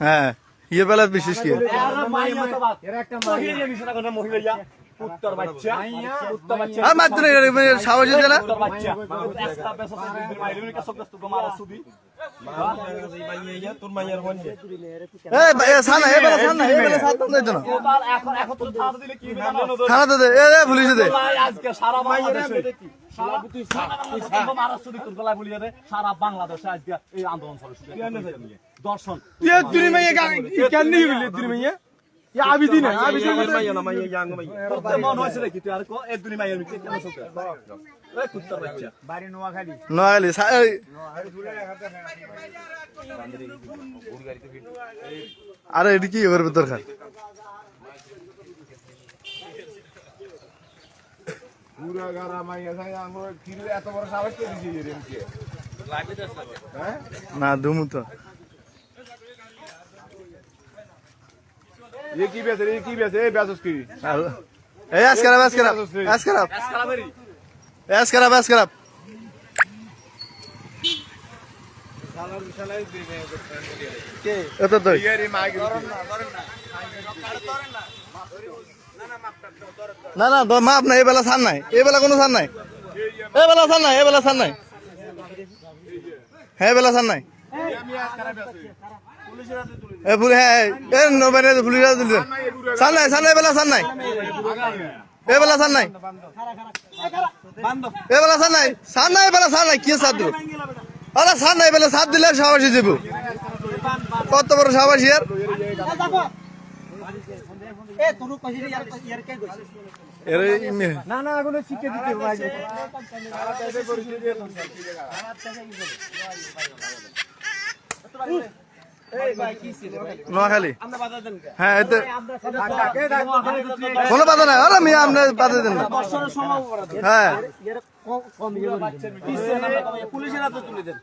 হ্যাঁ ইয়ে বেলা বিশেষ কি সাহস না সারা বাংলাদেশে আজকে এই আন্দোলন দর্শন নোয়াখালী আরে এটি কি করবে দরকার না দুমু তো ये की बेच रही की बेच ए बेचस की एस खराब एस खराब एस खराब एस खराब एस खराब के এত তো ইয়ারি মাইক না না মাপ নাই এবেলা ছাড় নাই এবেলা কোনো ছাড় নাই এবেলা ছাড় নাই এবেলা ছাড় নাই হ্যাঁ এবেলা ছাড় নাই এ ফুল হ্যাঁ এ নবানে পুলিশ দিলেন ছাড় নাই ছাড় নাই এবেলা ছাড় নাই এবেলা ছাড় নাই এবেলা ছাড় নাই ছাড় নাই এবেলা ছাড় নাই কি ছাড় দিল আরে ছাড় নাই এবেলা ছাড় দিলে সাবাসী যাব কত বড় সাবাসী আর না না এগুলো শিখে দিতে নোয়াখালী হ্যাঁ এতে কোনো বাধা নাই আরে মিয়া আপনি বাধা দেন না হ্যাঁ পুলিশের হাতে তুলে দেন